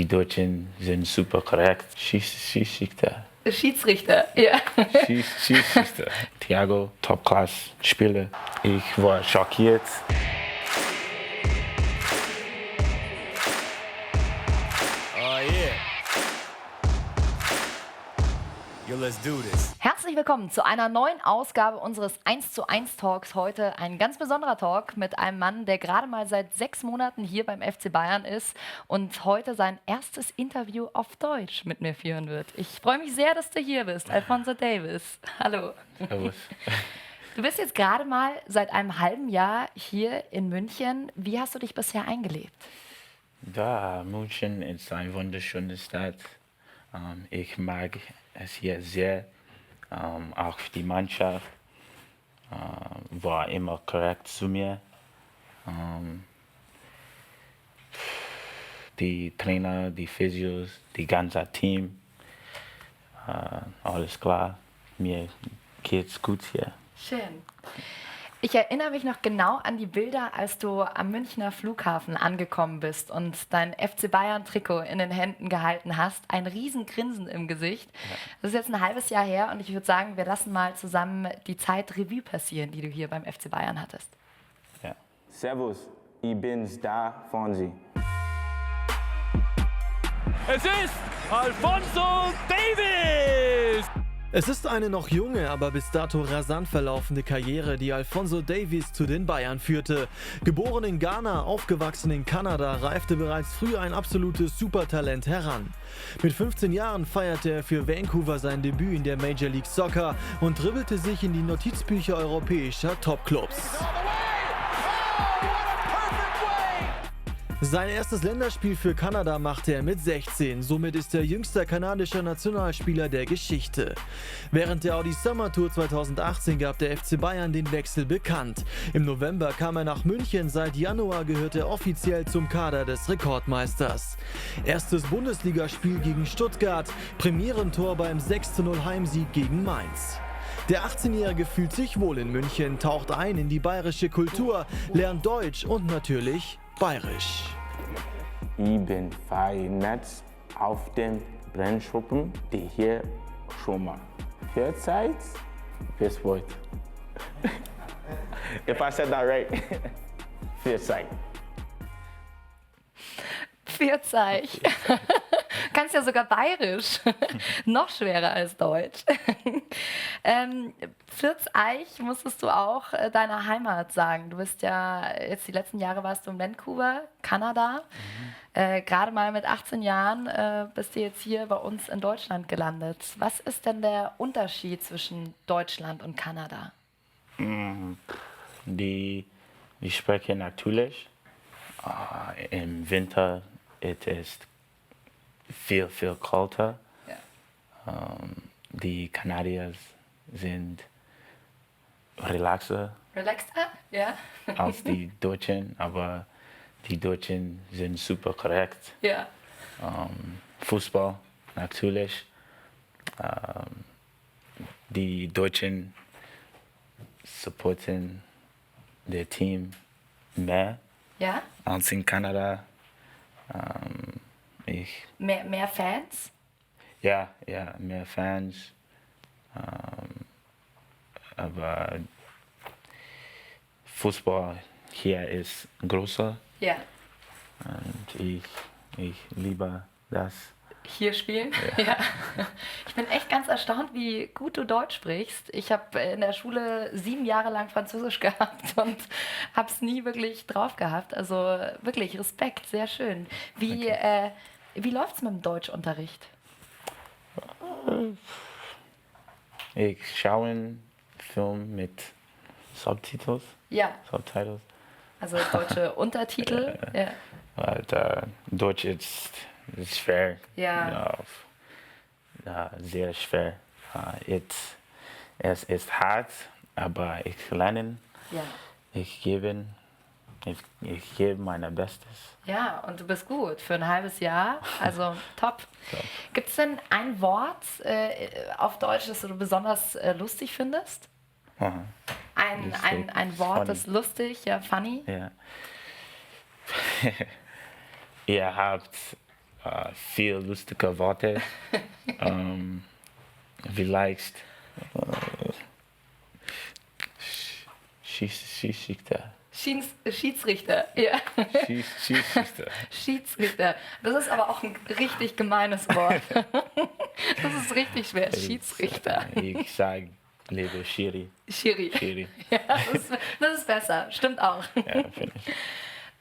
die Deutschen sind super korrekt. Schiedsrichter. Schiedsrichter, ja. Schiedsrichter. Thiago, Top-Class-Spieler. Ich war schockiert. Oh yeah. Yo, let's do this. Herzlich willkommen zu einer neuen Ausgabe unseres 1:1 Talks. Heute ein ganz besonderer Talk mit einem Mann, der gerade mal seit 6 Monaten hier beim FC Bayern ist und heute sein erstes Interview auf Deutsch mit mir führen wird. Ich freue mich sehr, dass du hier bist, Alphonso Davies. Hallo. Servus. Du bist jetzt gerade mal seit einem halben Jahr hier in München. Wie hast du dich bisher eingelebt? Ja, München ist eine wunderschöne Stadt. Ich mag es hier sehr. Auch die Mannschaft war immer korrekt zu mir. Die Trainer, die Physios, die ganze Team, alles klar. Mir geht's gut hier. Schön. Ich erinnere mich noch genau an die Bilder, als du am Münchner Flughafen angekommen bist und dein FC Bayern-Trikot in den Händen gehalten hast. Ein Riesengrinsen im Gesicht. Das ist jetzt ein halbes Jahr her und ich würde sagen, wir lassen mal zusammen die Zeit Revue passieren, die du hier beim FC Bayern hattest. Ja. Servus, ich bin's da, Fonsi. Es ist Alphonso Davies! Es ist eine noch junge, aber bis dato rasant verlaufende Karriere, die Alphonso Davies zu den Bayern führte. Geboren in Ghana, aufgewachsen in Kanada, reifte bereits früh ein absolutes Supertalent heran. Mit 15 Jahren feierte er für Vancouver sein Debüt in der Major League Soccer und dribbelte sich in die Notizbücher europäischer Topclubs. Sein erstes Länderspiel für Kanada machte er mit 16, somit ist er jüngster kanadischer Nationalspieler der Geschichte. Während der Audi Summer Tour 2018 gab der FC Bayern den Wechsel bekannt. Im November kam er nach München, seit Januar gehört er offiziell zum Kader des Rekordmeisters. Erstes Bundesligaspiel gegen Stuttgart, Premierentor beim 6:0 Heimsieg gegen Mainz. Der 18-Jährige fühlt sich wohl in München, taucht ein in die bayerische Kultur, lernt Deutsch und natürlich Bayerisch. Ich bin vernetzt auf den Brandschuppen, die hier schon mal. Für Zeit, bis heute. If I said that right. Für Zeit. Vierzeig. Kannst ja sogar Bayerisch. Noch schwerer als Deutsch. Vierzeig musstest du auch deiner Heimat sagen. Du bist ja, jetzt die letzten Jahre warst du in Vancouver, Kanada. Gerade mal mit 18 Jahren bist du jetzt hier bei uns in Deutschland gelandet. Was ist denn der Unterschied zwischen Deutschland und Kanada? Die sprechen natürlich. Im Winter es ist viel kälter. Ja. Die Kanadier sind relaxer Relaxter? Ja. als die Deutschen, aber die Deutschen sind super korrekt. Ja. Fußball natürlich. Die Deutschen supporten das Team mehr Ja? als in Kanada. Mehr Fans? Ja, mehr Fans. Aber Fußball hier ist größer Ja. und ich liebe das. Hier spielen? Ja. Ich bin echt ganz erstaunt, wie gut du Deutsch sprichst. Ich habe in der Schule 7 Jahre lang Französisch gehabt und habe es nie wirklich drauf gehabt. Also wirklich Respekt, sehr schön. Wie läuft es mit dem Deutschunterricht? Ich schaue einen Film mit Subtitles. Ja, Subtitles. also deutsche Untertitel. Ja. Weil Deutsch ist schwer. Ja. Sehr schwer. Es ist hart, aber ich lerne. Ja. Ich gebe mein Bestes. Ja, und du bist gut für ein halbes Jahr, also top. Gibt es denn ein Wort auf Deutsch, das du besonders lustig findest? Aha. Ein Wort, Funny. das lustig, ja, funny? Ja. Ihr habt viel lustige Worte. Vielleicht Schiedsrichter. Schiedsrichter, ja. Schiedsrichter. Schiedsrichter. Das ist aber auch ein richtig gemeines Wort. Das ist richtig schwer. Schiedsrichter. Ich sage lieber Schiri. Schiri. Schiri. Ja, das ist besser. Stimmt auch. Ja, finde ich.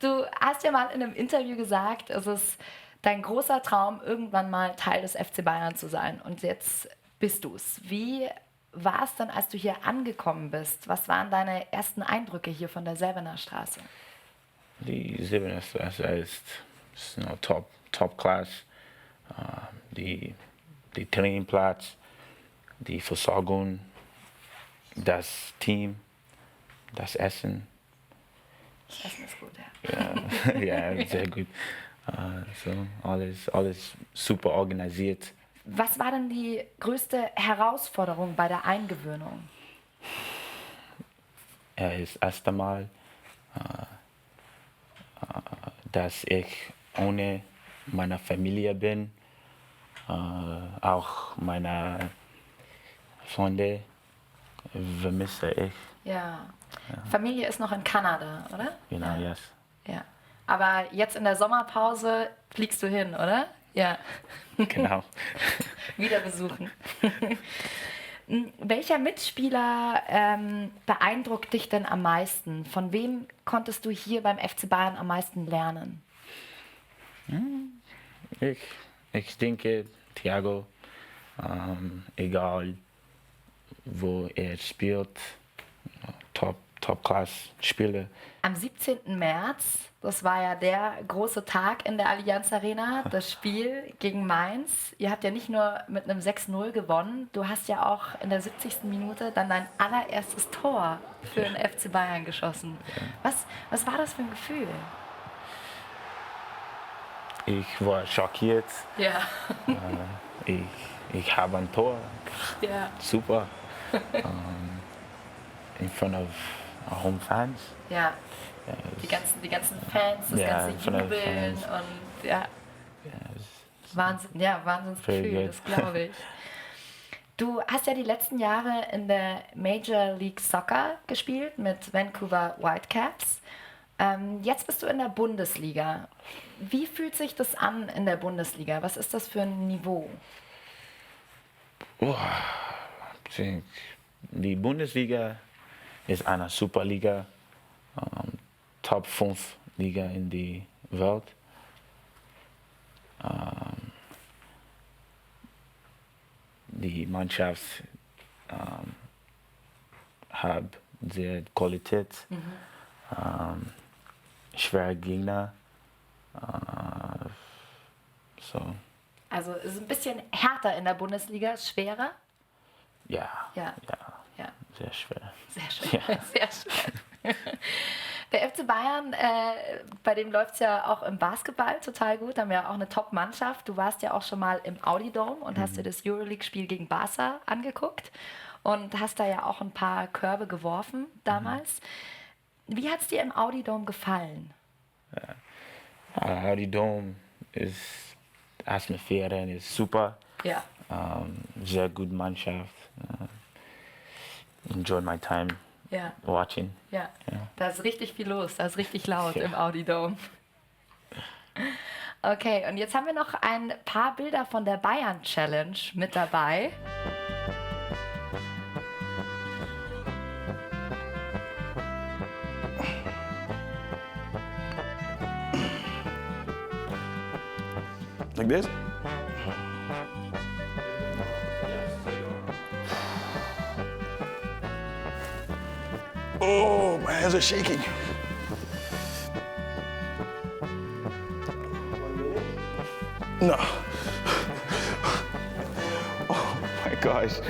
Du hast ja mal in einem Interview gesagt, es ist dein großer Traum, irgendwann mal Teil des FC Bayern zu sein. Und jetzt bist du es. Wie war es dann, als du hier angekommen bist? Was waren deine ersten Eindrücke hier von der Säbener Straße? Die Siebener Straße ist top class. Die Trainingplatz, die Versorgung, das Team, das Essen. Das Essen ist gut, ja. Ja, sehr gut. So alles super organisiert. Was war denn die größte Herausforderung bei der Eingewöhnung? Es ist das erste Mal, dass ich ohne meine Familie bin. Auch meine Freunde vermisse ich. Ja. Familie ist noch in Kanada, oder? Genau, Ja. yes. Ja. Aber jetzt in der Sommerpause fliegst du hin, oder? Ja. Genau. Wieder besuchen. Welcher Mitspieler beeindruckt dich denn am meisten? Von wem konntest du hier beim FC Bayern am meisten lernen? Ich denke, Thiago, egal wo er spielt, Top-Class-Spieler. Am 17. März, das war ja der große Tag in der Allianz Arena, das Spiel gegen Mainz. Ihr habt ja nicht nur mit einem 6-0 gewonnen, du hast ja auch in der 70. Minute dann dein allererstes Tor für den FC Bayern geschossen. Was war das für ein Gefühl? Ich war schockiert. Ja. Ich habe ein Tor. Ja. Super. In front of our home fans. Ja. Ja, Die ganzen Fans, das Ja, ganze von den Jubeln Fans. und ja, es- Wahnsinn, ja, Wahnsinnsgefühl, Very das good. glaube ich. Du hast ja die letzten Jahre in der Major League Soccer gespielt mit Vancouver Whitecaps. Jetzt bist du in der Bundesliga. Wie fühlt sich das an in der Bundesliga? Was ist das für ein Niveau? Die Bundesliga ist eine Superliga, Top 5 Liga in der Welt. Die Mannschaft hat sehr Qualität, schwere Gegner. So, Also es ist ein bisschen härter in der Bundesliga, ist schwerer? ja, Ja. ja, Ja. sehr schwer. Sehr schwer, sehr schwer. Der FC Bayern, bei dem läuft es ja auch im Basketball total gut. Da haben wir ja auch eine Top-Mannschaft. Du warst ja auch schon mal im Audi Dome und hast dir das Euroleague-Spiel gegen Barca angeguckt und hast da ja auch ein paar Körbe geworfen damals. Wie hat es dir im Audi Dome gefallen? Audi Dome ist Atmosphäre ist super. Ja. Sehr gute Mannschaft. Enjoy my time Ja, watching. ja. Da ist richtig viel los, da ist richtig laut im Audi Dome. Okay, und jetzt haben wir noch ein paar Bilder von der Bayern Challenge mit dabei. Like this? Oh, my hands are shaking. No. Oh my gosh.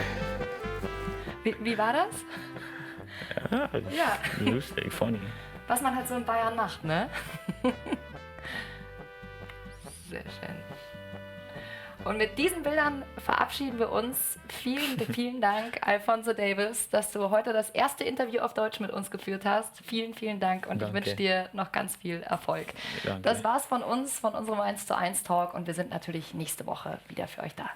Wie war das? Ja. Lustig, funny. Was man halt so in Bayern macht, ne? Sehr schön. Und mit diesen Bildern verabschieden wir uns. Vielen, vielen Dank, Alphonso Davies, dass du heute das erste Interview auf Deutsch mit uns geführt hast. Vielen, vielen Dank und Danke. ich wünsche dir noch ganz viel Erfolg. Danke. Das war's von uns, von unserem 1:1 Talk und wir sind natürlich nächste Woche wieder für euch da.